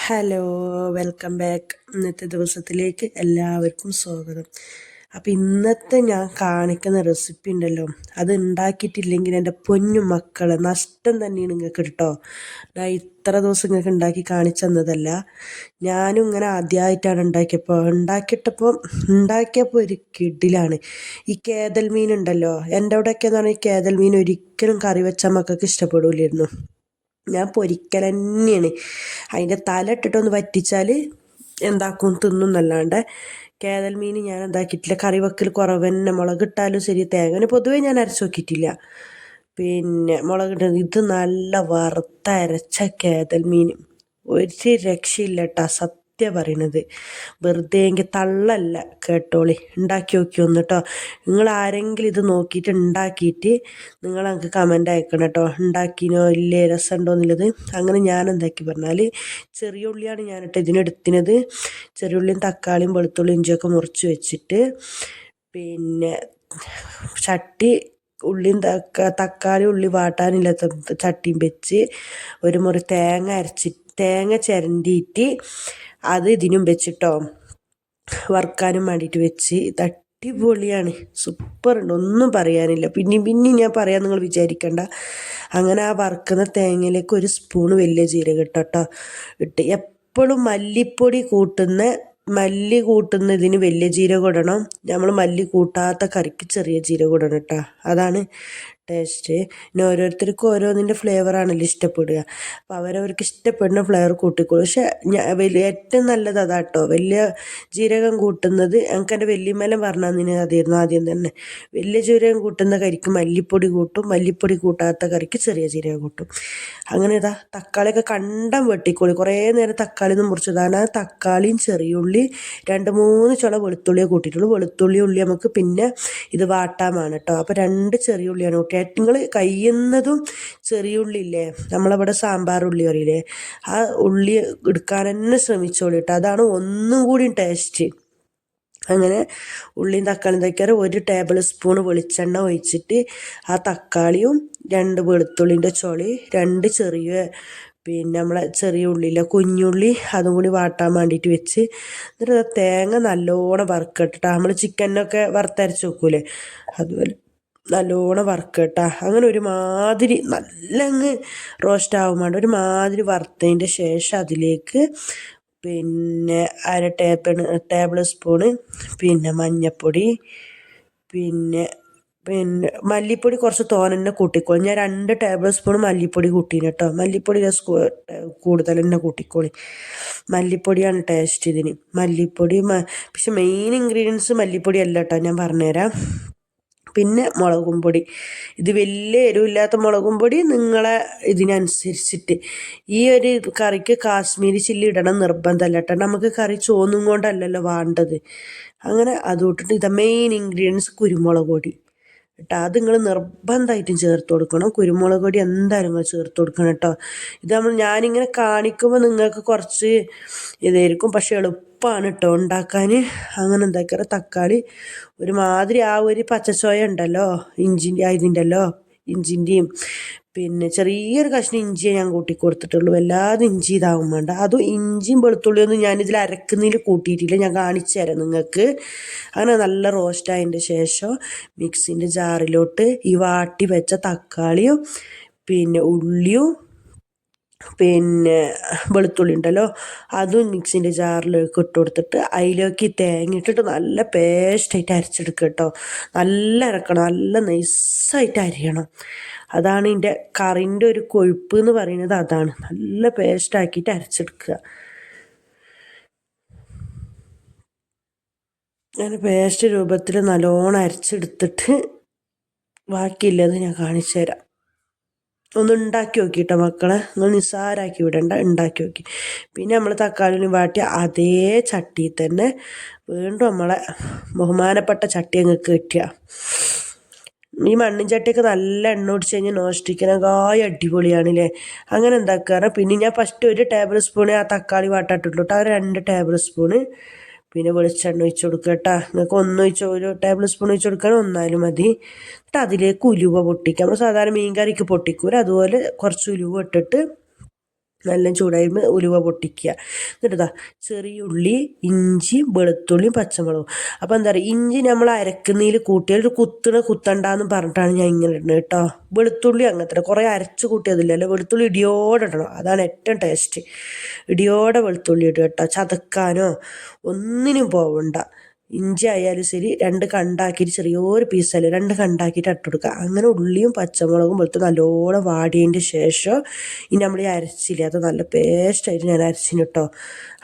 Hello, welcome back. ഇന്നത്തെ ദിവസത്തിലേക്ക് എല്ലാവർക്കും സ്വാഗതം. അപ്പം ഇന്നത്തെ ഞാൻ കാണിക്കുന്ന റെസിപ്പി ഉണ്ടല്ലോ, അത് ഉണ്ടാക്കിയിട്ടില്ലെങ്കിൽ എൻ്റെ പൊന്നു മക്കളെ നഷ്ടം തന്നെയാണ് നിങ്ങൾക്ക് കേട്ടോ. ഞാൻ ഇത്ര ദിവസം നിങ്ങൾക്ക് ഉണ്ടാക്കി കാണിച്ചു തന്നതല്ല. ഞാനും ഇങ്ങനെ ആദ്യമായിട്ടാണ് ഉണ്ടാക്കിയപ്പോൾ ഒരു കിടിലാണ്. ഈ കേദൽ മീൻ ഉണ്ടല്ലോ, എൻ്റെ അവിടെയൊക്കെ എന്ന് പറഞ്ഞാൽ ഈ കേദൽ മീൻ ഒരിക്കലും കറി വെച്ചാൽ മക്കൾക്ക് ഇഷ്ടപ്പെടില്ലായിരുന്നു. ഞാൻ പൊരിക്കൽ തന്നെയാണ്. അതിൻ്റെ തല ഇട്ടിട്ടൊന്ന് വറ്റിച്ചാൽ എന്താക്കും തിന്നും എന്നല്ലാണ്ട് കേദൽ മീൻ ഞാൻ എന്താക്കിയിട്ടില്ല. കറി വെക്കൽ കുറവ് തന്നെ. മുളകിട്ടാലും ശരി, തേങ്ങ പൊതുവേ ഞാൻ അരച്ച് നോക്കിയിട്ടില്ല. പിന്നെ മുളകിട്ട ഇത് നല്ല വറുത്തരച്ച കേദൽ മീൻ ഒരു രക്ഷയില്ല കേട്ടോ. പറയണത് വെറുതെ എങ്കിൽ തള്ളല്ല. കേട്ടോളി, ഉണ്ടാക്കി നോക്കി ഒന്ന് കേട്ടോ. നിങ്ങൾ ആരെങ്കിലും ഇത് നോക്കിയിട്ട് ഉണ്ടാക്കിയിട്ട് നിങ്ങൾ എനിക്ക് കമൻ്റ് അയക്കണം കേട്ടോ. ഉണ്ടാക്കിനോ ഇല്ലേ, രസമുണ്ടോ എന്നുള്ളത്. അങ്ങനെ ഞാൻ എന്താക്കി പറഞ്ഞാൽ ചെറിയ ഉള്ളിയാണ് ഞാനിട്ട് ഇതിനെടുത്തിനത്. ചെറിയ ഉള്ളിയും തക്കാളിയും വെളുത്തുള്ളിയും ഇഞ്ചിയൊക്കെ മുറിച്ച് വെച്ചിട്ട് പിന്നെ ചട്ടി ഉള്ളിയും തക്കാളി ഉള്ളി വാട്ടാനില്ലാത്ത ചട്ടിയും വെച്ച് ഒരു മുറി തേങ്ങ ചിരണ്ടിയിട്ട് അത് ഇതിനും വെച്ചിട്ടോ വറുക്കാനും വേണ്ടിയിട്ട് വെച്ച്. ഇത് അടിപൊളിയാണ്, സൂപ്പറുണ്ട്, ഒന്നും പറയാനില്ല. പിന്നെയും ഞാൻ പറയാൻ നിങ്ങൾ വിചാരിക്കണ്ട. അങ്ങനെ ആ വറുക്കുന്ന തേങ്ങയിലേക്ക് ഒരു സ്പൂണ് വലിയ ജീരകം കേട്ടോ ഇട്ട്. എപ്പോഴും മല്ലി കൂട്ടുന്നതിന് വലിയ ജീരകം ഇടണം. നമ്മൾ മല്ലി കൂട്ടാത്ത കറിക്ക് ചെറിയ ജീരകം ഇടണം കേട്ടോ. അതാണ് ടേസ്റ്റ്. പിന്നെ ഓരോരുത്തർക്കും ഓരോന്നിൻ്റെ ഫ്ലേവറാണല്ലോ ഇഷ്ടപ്പെടുക. അപ്പോൾ അവരവർക്ക് ഇഷ്ടപ്പെടുന്ന ഫ്ലേവർ കൂട്ടിക്കോളൂ. പക്ഷെ ഏറ്റവും നല്ലത് അതാട്ടോ, വലിയ ജീരകം കൂട്ടുന്നത്. എനിക്ക് എൻ്റെ വല്യമ്മേലം പറഞ്ഞതിന് അതായിരുന്നു ആദ്യം തന്നെ. വലിയ ജീരകം കൂട്ടുന്ന കറിക്ക് മല്ലിപ്പൊടി കൂട്ടും, മല്ലിപ്പൊടി കൂട്ടാത്ത കറിക്ക് ചെറിയ ജീരകം കൂട്ടും. അങ്ങനെ ഇതാ തക്കാളിയൊക്കെ കണ്ടം വെട്ടിക്കോളി. കുറേ നേരം തക്കാളി ഒന്ന് മുറിച്ചതാണ്. ആ തക്കാളിയും ചെറിയുള്ളി 2-3 ചുള വെളുത്തുള്ളിയെ കൂട്ടിയിട്ടുള്ളൂ. വെളുത്തുള്ളി ഉള്ളി നമുക്ക് പിന്നെ ഇത് വാട്ടാമാണ് കേട്ടോ. അപ്പോൾ 2 ചെറിയ ഉള്ളിയാണ് കൂട്ടിയത്. നിങ്ങൾ കഴിയുന്നതും ചെറിയ ഉള്ളി ഇല്ലേ, നമ്മളവിടെ സാമ്പാർ ഉള്ളി അറിയില്ലേ, ആ ഉള്ളി എടുക്കാൻ തന്നെ ശ്രമിച്ചോളൂ കേട്ടോ. അതാണ് ഒന്നും കൂടി ടേസ്റ്റ്. അങ്ങനെ ഉള്ളിയും തക്കാളിയും തയ്ക്കാറ് 1 ടേബിൾ സ്പൂൺ വെളിച്ചെണ്ണ ഒഴിച്ചിട്ട് ആ തക്കാളിയും 2 വെളുത്തുള്ളിൻ്റെ ചുളി 2 നമ്മളെ ചെറിയ ഉള്ളിയില്ല കുഞ്ഞുള്ളി അതും കൂടി വാട്ടാൻ വേണ്ടിയിട്ട് വെച്ച്. എന്നിട്ട് തേങ്ങ നല്ലോണം വറുക്കട്ടിട്ടാ. നമ്മൾ ചിക്കനൊക്കെ വറുത്തരച്ച് വെക്കൂലേ, അതുപോലെ നല്ലോണം വറുക്കട്ടാ. അങ്ങനെ ഒരുമാതിരി നല്ല അങ്ങ് റോസ്റ്റ് ആവാൻ വേണ്ട, ഒരുമാതിരി വറുത്തതിൻ്റെ ശേഷം അതിലേക്ക് പിന്നെ 1/2 ടേബിൾ സ്പൂണ് പിന്നെ മഞ്ഞൾപ്പൊടി, പിന്നെ മല്ലിപ്പൊടി കുറച്ച് തോനെ കൂട്ടിക്കോളി. ഞാൻ 2 ടേബിൾ സ്പൂൺ മല്ലിപ്പൊടി കൂട്ടീന് കേട്ടോ. മല്ലിപ്പൊടി കൂടുതൽ തന്നെ കൂട്ടിക്കോളി. മല്ലിപ്പൊടിയാണ് ടേസ്റ്റ് ഇതിന്. മല്ലിപ്പൊടി പക്ഷെ മെയിൻ ഇൻഗ്രീഡിയൻസ് മല്ലിപ്പൊടി അല്ല കേട്ടോ, ഞാൻ പറഞ്ഞുതരാം. പിന്നെ മുളകും പൊടി, ഇത് വലിയ എരിവില്ലാത്ത മുളകും പൊടി നിങ്ങളെ ഇതിനനുസരിച്ചിട്ട്. ഈ ഒരു കറിക്ക് കാശ്മീരി ചില്ലി ഇടണം നിർബന്ധമല്ല കേട്ടോ. നമുക്ക് കറി ചോന്നും കൊണ്ടല്ലല്ലോ വേണ്ടത്. അങ്ങനെ അത് ഇട്ടിട്ട് ഇത് മെയിൻ ഇൻഗ്രീഡിയൻസ് കുരുമുളക് പൊടി കേട്ടോ. അത് നിങ്ങൾ നിർബന്ധമായിട്ടും ചേർത്ത് കൊടുക്കണം. കുരുമുളക് പൊടി എന്തായാലും നിങ്ങൾ ചേർത്ത് കൊടുക്കണം കേട്ടോ. ഇത് ഞാനിങ്ങനെ കാണിക്കുമ്പോൾ നിങ്ങൾക്ക് കുറച്ച് ഇതായിരിക്കും, പക്ഷെ എളുപ്പമാണ് കേട്ടോ ഉണ്ടാക്കാൻ. അങ്ങനെ എന്താക്കാറ് തക്കാളി ഒരുമാതിരി ആ ഒരു പച്ചച്ചോയ ഉണ്ടല്ലോ ഇഞ്ചിൻ്റെയും പിന്നെ ചെറിയൊരു കഷ്ണം ഇഞ്ചിയെ ഞാൻ കൂട്ടി കൊടുത്തിട്ടുള്ളൂ. വല്ലാതെ ഇഞ്ചി ഇതാവും വേണ്ട. അതും ഇഞ്ചിയും വെളുത്തുള്ളിയൊന്നും ഞാനിതിൽ അരക്കുന്നതിൽ കൂട്ടിയിട്ടില്ല, ഞാൻ കാണിച്ചു തരാം നിങ്ങൾക്ക്. അങ്ങനെ നല്ല റോസ്റ്റ് ആയതിൻ്റെ ശേഷം മിക്സിൻ്റെ ജാറിലോട്ട് ഈ വാട്ടി വെച്ച തക്കാളിയും പിന്നെ ഉള്ളിയും പിന്നെ വെളുത്തുള്ളി ഉണ്ടല്ലോ അതും മിക്സിൻ്റെ ജാറിലേക്ക് ഇട്ട് കൊടുത്തിട്ട് അതിലേക്ക് തേങ്ങ ഇട്ടിട്ട് നല്ല പേസ്റ്റായിട്ട് അരച്ചെടുക്കുക കേട്ടോ. നല്ല അരക്കണം, നല്ല നൈസായിട്ട് അരിയണം. അതാണ് ഇതിൻ്റെ കറിൻ്റെ ഒരു കൊഴുപ്പ് എന്ന് പറയുന്നത്. അതാണ് നല്ല പേസ്റ്റാക്കിയിട്ട് അരച്ചെടുക്കുക. അങ്ങനെ പേസ്റ്റ് രൂപത്തിൽ നല്ലോണം അരച്ചെടുത്തിട്ട് ബാക്കിയില്ലത് ഞാൻ കാണിച്ചു തരാം. ഒന്ന് ഉണ്ടാക്കി നോക്കിയിട്ടോ മക്കളെ, നിങ്ങൾ നിസ്സാരാക്കി വിടണ്ട, ഉണ്ടാക്കി നോക്കി. പിന്നെ നമ്മൾ തക്കാളിയും വാട്ടി അതേ ചട്ടിയിൽ തന്നെ വീണ്ടും നമ്മളെ ബഹുമാനപ്പെട്ട ചട്ടി അങ്ങക്ക് കിട്ടുക. ഈ മണ്ണും ചട്ടിയൊക്കെ നല്ല എണ്ണ ഒടിച്ച് കഴിഞ്ഞാൽ നോൺ സ്റ്റിക്കിനേക്കാൾ അടിപൊളിയാണല്ലേ. അങ്ങനെ എന്താക്കാറ്, പിന്നെ ഞാൻ ഫസ്റ്റ് 1 ടേബിൾ സ്പൂണ് ആ തക്കാളി വാട്ടാട്ടിട്ടുള്ളൂ കേട്ടോ. 2 ടേബിൾ സ്പൂണ് പിന്നെ വെളിച്ചെണ്ണ ഒഴിച്ച് കൊടുക്കുക കേട്ടോ. നിങ്ങൾക്ക് 1 ടേബിൾ സ്പൂൺ ഒഴിച്ച് കൊടുക്കണം, ഒന്നായാലും മതി. എന്നിട്ട് അതിലേക്ക് ഉലുവ പൊട്ടിക്കുക. നമ്മൾ സാധാരണ മീൻ കറിക്ക് പൊട്ടിക്കൂല, അതുപോലെ കുറച്ച് ഉലുവ ഇട്ടിട്ട് നല്ല ചൂടായ്മ ഉലുവ പൊട്ടിക്കുക. എന്നിട്ട് ചെറിയ ഉള്ളി, ഇഞ്ചി, വെളുത്തുള്ളിയും പച്ചമുളകും. അപ്പോൾ എന്താ പറയുക, ഇഞ്ചി നമ്മൾ അരക്കുന്നതിൽ കൂട്ടിയാൽ ഒരു കുത്തണ്ടാന്ന് പറഞ്ഞിട്ടാണ് ഞാൻ ഇങ്ങനെ ഇടുന്നത് കേട്ടോ. വെളുത്തുള്ളി അങ്ങനത്തെ കുറേ അരച്ച് കൂട്ടിയതില്ലല്ലോ, വെളുത്തുള്ളി ഇടിയോടെ ഇടണം, അതാണ് ഏറ്റവും ടേസ്റ്റ്. ഇടിയോടെ വെളുത്തുള്ളി ഇടുക കേട്ടോ, ചതക്കാനോ ഒന്നിനും പോവണ്ട. ഇഞ്ചി ആയാലും ശരി 2 കണ്ടാക്കിയിട്ട് ചെറിയൊരു പീസല്ലേ 2 കണ്ടാക്കിയിട്ട് ഇട്ടുകൊടുക്കുക. അങ്ങനെ ഉള്ളിയും പച്ചമുളകും വെളുത്ത് നല്ലോണം വാടിയതിൻ്റെ ശേഷം ഇനി നമ്മൾ ഈ അരച്ചില്ലേ അത് നല്ല പേസ്റ്റായിട്ട് ഞാൻ അരച്ചിന് കേട്ടോ.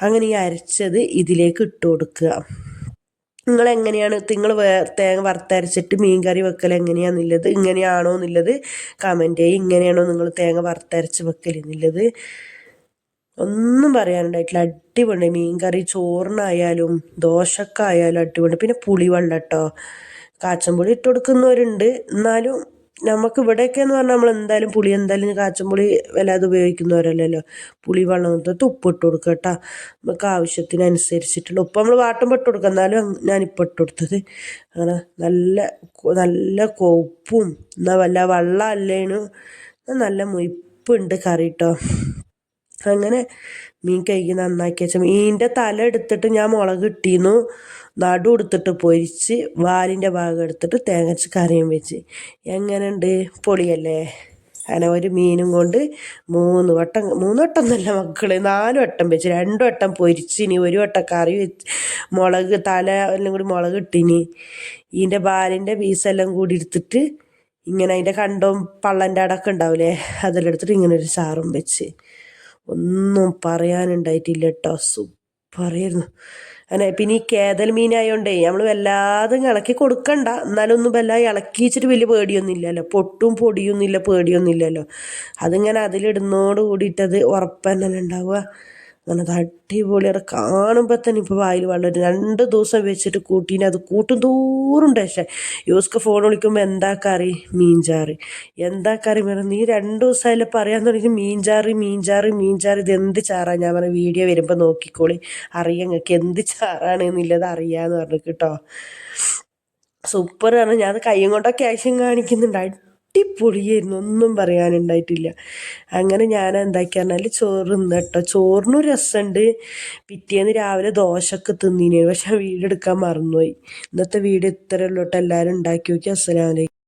അങ്ങനെ ഈ അരച്ചത് ഇതിലേക്ക് ഇട്ട് കൊടുക്കുക. നിങ്ങളെങ്ങനെയാണ് തേങ്ങ വറുത്തരച്ചിട്ട് മീൻ കറി വെക്കൽ എങ്ങനെയാണെന്നുള്ളത്, ഇങ്ങനെയാണോ എന്നുള്ളത് കമൻറ്റ് ചെയ്യും. ഇങ്ങനെയാണോ നിങ്ങൾ തേങ്ങ വറുത്തരച്ച് വെക്കൽ എന്നുള്ളത് ഒന്നും പറയാനുണ്ടായിട്ടില്ല. അടിപൊളി മീൻ കറി, ചോറിനായാലും ദോശക്കായാലും അടിപൊളി. പിന്നെ പുളിവെള്ളം കേട്ടോ, കാച്ചമ്പുളി ഇട്ട് കൊടുക്കുന്നവരുണ്ട്, എന്നാലും നമുക്ക് ഇവിടെയൊക്കെ എന്ന് പറഞ്ഞാൽ നമ്മൾ എന്തായാലും പുളി എന്തായാലും കാച്ചമ്പുളി വല്ലാതെ ഉപയോഗിക്കുന്നവരല്ലല്ലോ. പുളിവെള്ളം തൊട്ട് ഉപ്പ് ഇട്ട് കൊടുക്കുക കേട്ടോ, നമുക്ക് ആവശ്യത്തിനനുസരിച്ചിട്ടുള്ള ഉപ്പ് നമ്മൾ വാട്ടുമ്പോൾ ഇട്ട് കൊടുക്കുക. എന്നാലും ഞാനിപ്പോൾ ഇട്ട് കൊടുത്തത് അങ്ങനെ നല്ല നല്ല കൊപ്പും എന്നാൽ വല്ല വെള്ളം അല്ലേനും നല്ല മുയിപ്പുണ്ട് കറി കേട്ടോ. അങ്ങനെ മീൻ കഴുകി നന്നാക്കി വെച്ച മീനിൻ്റെ തല എടുത്തിട്ട് ഞാൻ മുളക് ഇട്ടിരുന്നു, നടു എടുത്തിട്ട് പൊരിച്ച് വാലിൻ്റെ ഭാഗം എടുത്തിട്ട് തേങ്ങച്ച് കറിയും വെച്ച്. എങ്ങനെയുണ്ട്, പൊളിയല്ലേ? അങ്ങനെ ഒരു മീനും കൊണ്ട് 3 വട്ടം എന്നല്ല മക്കളെ, 4 വട്ടം വെച്ച്. 2 വട്ടം പൊരിച്ചിനി, 1 വട്ടം കറി വെച്ച്, മുളക് തല എല്ലാം കൂടി മുളക് ഇട്ടിനി. ഇതിൻ്റെ വാലിൻ്റെ പീസെല്ലാം കൂടി എടുത്തിട്ട് ഇങ്ങനെ അതിൻ്റെ കണ്ടവും പള്ളൻ്റെ അടക്കം ഉണ്ടാവില്ലേ, അതെല്ലാം എടുത്തിട്ട് ഇങ്ങനെ ഒരു ചാറും വെച്ച്. ഒന്നും പറയാനുണ്ടായിട്ടില്ല കേട്ടോ, സൂപ്പറായിരുന്നു. അങ്ങനെ പിന്നെ ഈ കേതൽ മീനായോണ്ടേ നമ്മൾ വല്ലാതെ ഇളക്കി കൊടുക്കണ്ട, എന്നാലും ഒന്നും വല്ലാതെ ഇളക്കി വെച്ചിട്ട് വലിയ പേടിയൊന്നുമില്ലല്ലോ, പൊട്ടും പൊടിയൊന്നുമില്ല, പേടിയൊന്നുമില്ലല്ലോ. അതിങ്ങനെ അതിലിടുന്നോട് കൂടിയിട്ടത് ഉറപ്പ് തന്നെ ഉണ്ടാവുക. അങ്ങനെ അടിപൊളിയാണ്, കാണുമ്പോൾ തന്നെ ഇപ്പോൾ വായിൽ വെള്ളം. 2 ദിവസം വെച്ചിട്ട് കൂട്ടീന്, അത് കൂട്ടും തോറും ടേസ്റ്റ്. യൂസ്ക്ക് ഫോൺ വിളിക്കുമ്പോൾ എന്താ കറി, മീൻചാറ്, എന്താ കറി പറഞ്ഞാൽ നീ 2 ദിവസമായാലും പറയാൻ തുടങ്ങി മീൻചാറ് ഇത് എന്ത് ചാറാണ്. ഞാൻ പറഞ്ഞ വീഡിയോ വരുമ്പോൾ നോക്കിക്കോളി, അറിയാം നിങ്ങൾക്ക് എന്ത് ചാറാണ് എന്നുള്ളത് അറിയാമെന്ന് പറഞ്ഞു കേട്ടോ. സൂപ്പറാണ്. ഞാൻ കയ്യും കൊണ്ടൊക്കെ ആക്ഷൻ കാണിക്കുന്നുണ്ട്, അടിപൊളിയായിരുന്നു, ഒന്നും പറയാനുണ്ടായിട്ടില്ല. അങ്ങനെ ഞാൻ എന്താക്കി പറഞ്ഞാൽ ചോറ് തിന്ന് കേട്ടോ. ചോറിനും രസമുണ്ട്. പിറ്റേന്ന് രാവിലെ ദോശയൊക്കെ തിന്നിന്, പക്ഷെ വീഡിയോ എടുക്കാൻ മറന്നുപോയി. ഇന്നത്തെ വീഡിയോ ഇത്രയേ ഉള്ളൂ കേട്ടോ. എല്ലാവരും ഉണ്ടാക്കി നോക്കി. അസ്സലാമു അലൈക്കും.